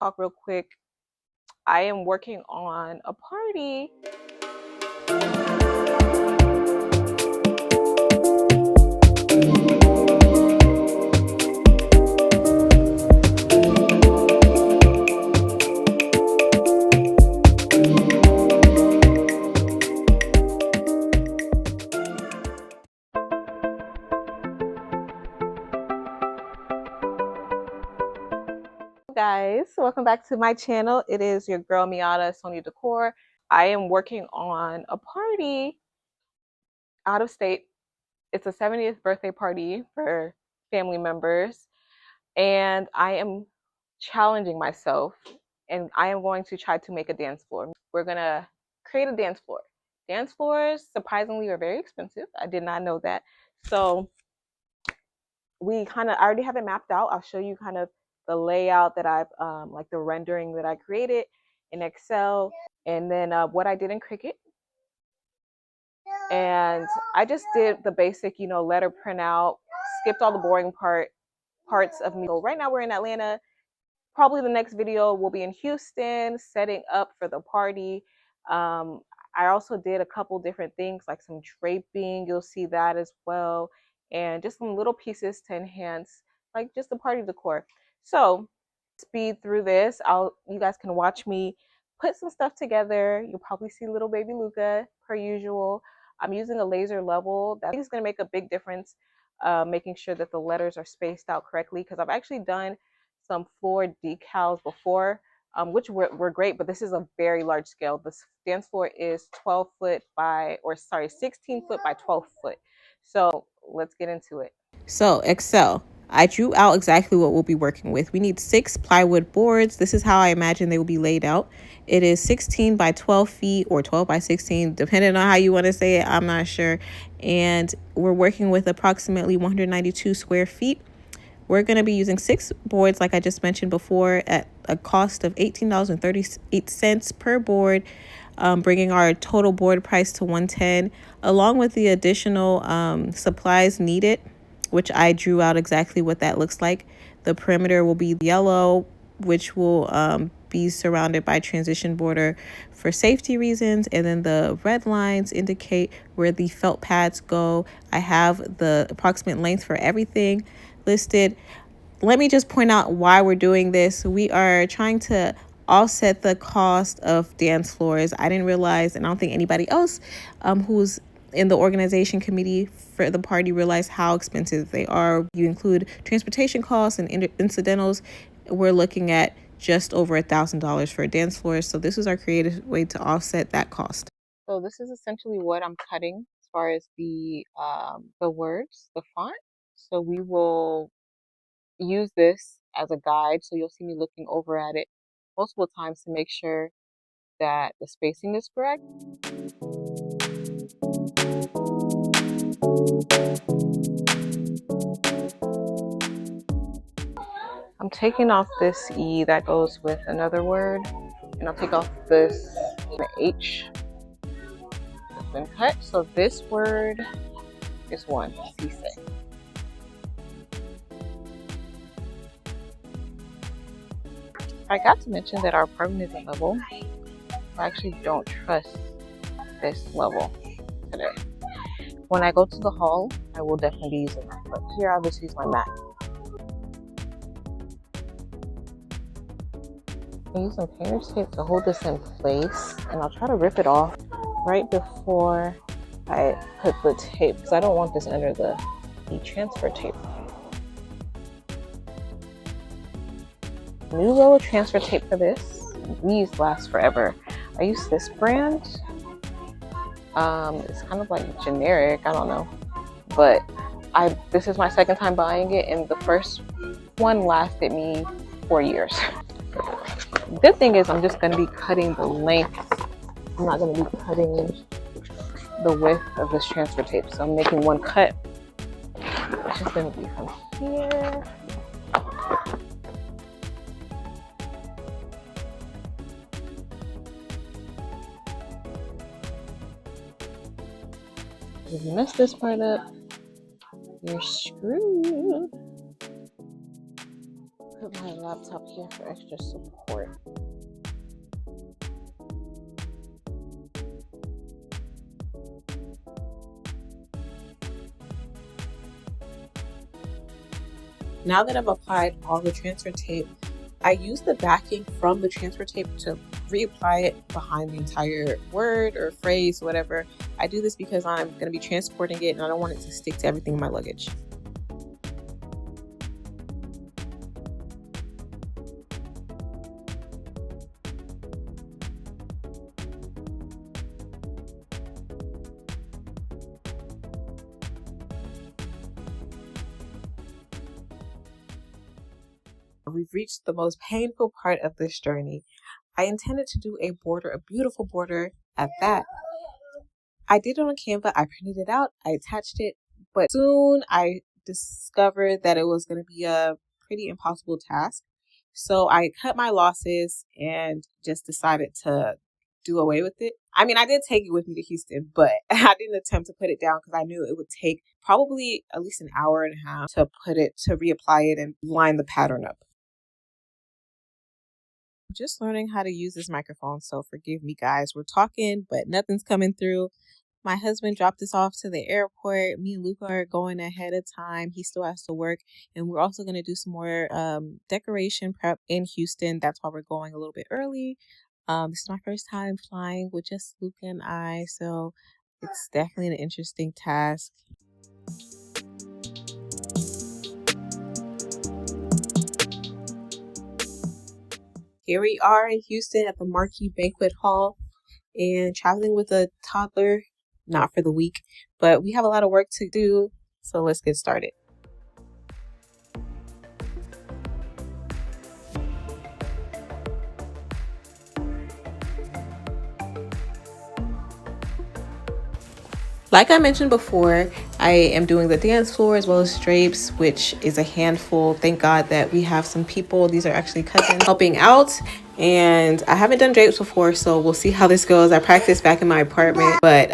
talk real quick. I am working on a party. Guys, welcome back to my channel. It is your girl Miata, Sonia Decor. I am working on a party out of state. It's a 70th birthday party for family members, and I am challenging myself, and I am going to try to make a dance floor. We're gonna create a dance floor. Dance floors surprisingly are very expensive. I did not know that. So I already have it mapped out. I'll show you kind of the layout that I've like the rendering that I created in Excel, and then what I did in Cricut. And I just did the basic, letter printout, skipped all the boring parts of me. So right now we're in Atlanta. Probably the next video will be in Houston, setting up for the party. I also did a couple different things like some draping. You'll see that as well. And just some little pieces to enhance like just the party decor. So speed through this. You guys can watch me put some stuff together. You'll probably see little baby Luca per usual. I'm using a laser level. That is going to make a big difference, making sure that the letters are spaced out correctly, because I've actually done some floor decals before, which were great, but this is a very large scale. The dance floor is 16 foot by 12 foot. So let's get into it. So Excel, I drew out exactly what we'll be working with. We need 6 plywood boards. This is how I imagine they will be laid out. It is 16 by 12 feet or 12 by 16, depending on how you want to say it. I'm not sure. And we're working with approximately 192 square feet. We're going to be using 6 boards, like I just mentioned before, at a cost of $18.38 per board, bringing our total board price to $110, along with the additional supplies needed, which I drew out exactly what that looks like. The perimeter will be yellow, which will be surrounded by transition border for safety reasons, and then the red lines indicate where the felt pads go. I have the approximate length for everything listed. Let me just point out why we're doing this. We are trying to offset the cost of dance floors. I didn't realize, and I don't think anybody else who's in the organization committee for the party realized how expensive they are. You include transportation costs and incidentals. We're looking at just over $1,000 for a dance floor. So this is our creative way to offset that cost. So this is essentially what I'm cutting as far as the words, the font. So we will use this as a guide. So you'll see me looking over at it multiple times to make sure that the spacing is correct. I'm taking off this E that goes with another word, and I'll take off this H that's been cut. So this word is one, Cise. I got to mention that our apartment is a level. I actually don't trust this level today. When I go to the hall, I will definitely be using that. But here I'll just use my mat. I'm using painter's tape to hold this in place, and I'll try to rip it off right before I put the tape, because I don't want this under the transfer tape. New roll of transfer tape for this. These last forever. I use this brand. It's kind of like generic, I don't know, but this is my second time buying it, and the first one lasted me 4 years. The good thing is I'm just going to be cutting the length. I'm not going to be cutting the width of this transfer tape, so I'm making one cut. It's just going to be from here. If you mess this part up, you're screwed. Put put my laptop here for extra support. Now that I've applied all the transfer tape, I use the backing from the transfer tape to reapply it behind the entire word or phrase, whatever. I do this because I'm going to be transporting it and I don't want it to stick to everything in my luggage. We've reached the most painful part of this journey. I intended to do a border, a beautiful border at that. I did it on Canva, I printed it out, I attached it, but soon I discovered that it was going to be a pretty impossible task. So I cut my losses and just decided to do away with it. I mean, I did take it with me to Houston, but I didn't attempt to put it down because I knew it would take probably at least an hour and a half to reapply it and line the pattern up. I'm just learning how to use this microphone, so forgive me guys. We're talking, but nothing's coming through. My husband dropped us off to the airport. Me and Luca are going ahead of time. He still has to work. And we're also going to do some more decoration prep in Houston. That's why we're going a little bit early. This is my first time flying with just Luca and I. So it's definitely an interesting task. Here we are in Houston at the Marquee Banquet Hall and traveling with a toddler. Not for the week, but we have a lot of work to do, so let's get started. Like I mentioned before, I am doing the dance floor as well as drapes, which is a handful. Thank God that we have some people, these are actually cousins, helping out. And I haven't done drapes before, so we'll see how this goes. I practiced back in my apartment, but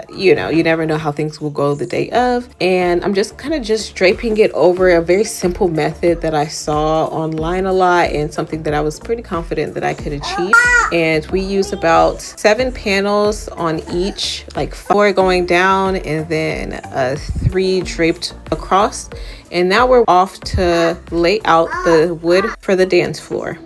you know, you never know how things will go the day of. And I'm just kind of draping it over a very simple method that I saw online a lot and something that I was pretty confident that I could achieve. And we use about 7 panels on each, like 4 going down and then 3 draped across. And now we're off to lay out the wood for the dance floor.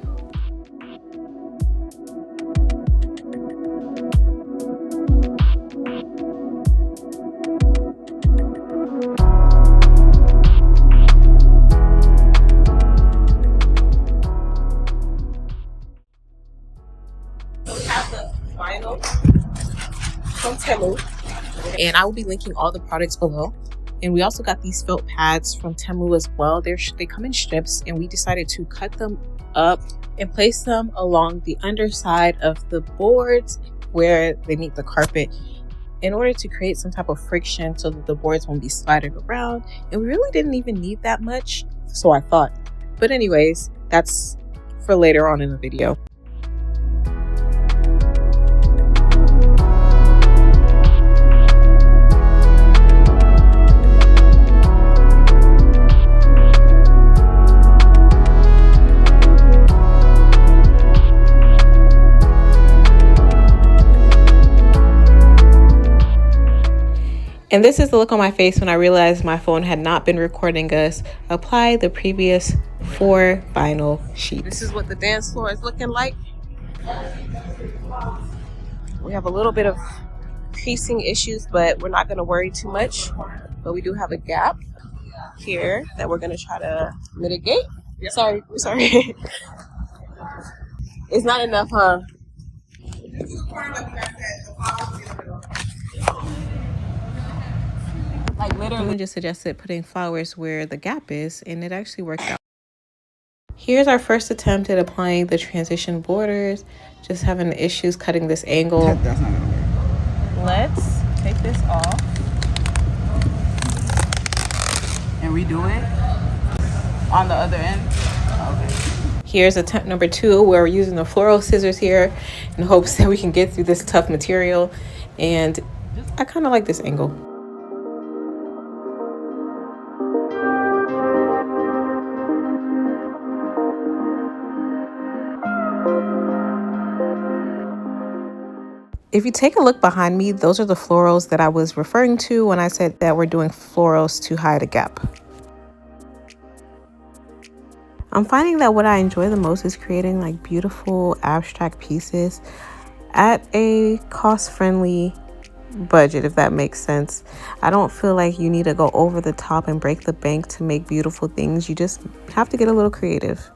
From Temu, and I will be linking all the products below. And we also got these felt pads from Temu as well. They come in strips, and we decided to cut them up and place them along the underside of the boards where they meet the carpet in order to create some type of friction so that the boards won't be sliding around. And we really didn't even need that much, so I thought. But anyways, that's for later on in the video. And this is the look on my face when I realized my phone had not been recording us apply the previous 4 vinyl sheets. This is what the dance floor is looking like. We have a little bit of creasing issues, but we're not going to worry too much. But we do have a gap here that we're going to try to mitigate. Yep. Sorry. It's not enough, huh? Like literally. Someone just suggested putting flowers where the gap is, and it actually worked out. Here's our first attempt at applying the transition borders. Just having issues cutting this angle. That's not gonna work. Let's take this off. And redo it on the other end. Okay. Here's attempt number 2, where we're using the floral scissors here in hopes that we can get through this tough material. And I kind of like this angle. If you take a look behind me, those are the florals that I was referring to when I said that we're doing florals to hide a gap. I'm finding that what I enjoy the most is creating like beautiful abstract pieces at a cost-friendly budget, if that makes sense. I don't feel like you need to go over the top and break the bank to make beautiful things. You just have to get a little creative.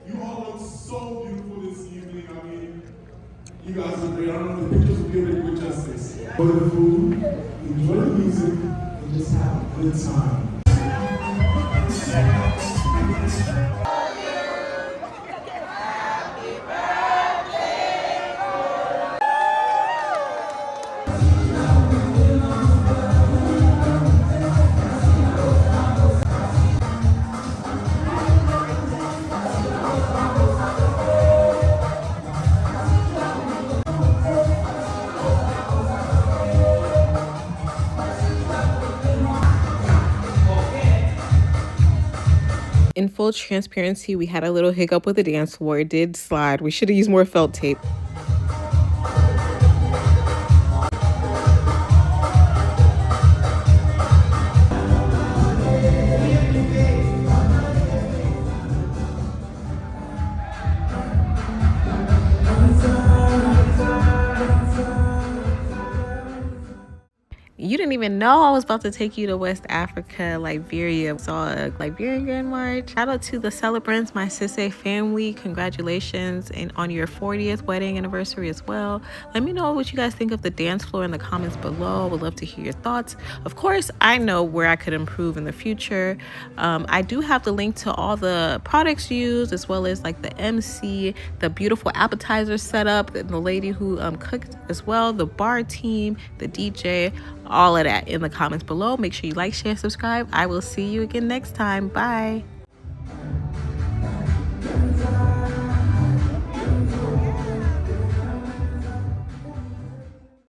You all look so beautiful this evening. I mean, you guys are great. I don't know if the pictures will give it good justice. Enjoy the food, enjoy the music, and just have a good time. In full transparency, we had a little hiccup with the dance floor. It did slide. We should have used more felt tape. You didn't even know I was about to take you to West Africa, Liberia. Saw a Liberian Grand March. Shout out to the celebrants, my Sisse family. Congratulations and on your 40th wedding anniversary as well. Let me know what you guys think of the dance floor in the comments below. I would love to hear your thoughts. Of course, I know where I could improve in the future. I do have the link to all the products used, as well as like the MC, the beautiful appetizer setup, and the lady who cooked as well, the bar team, the DJ, all of that in the comments below. Make sure you like, share, subscribe. I will see you again next time. Bye.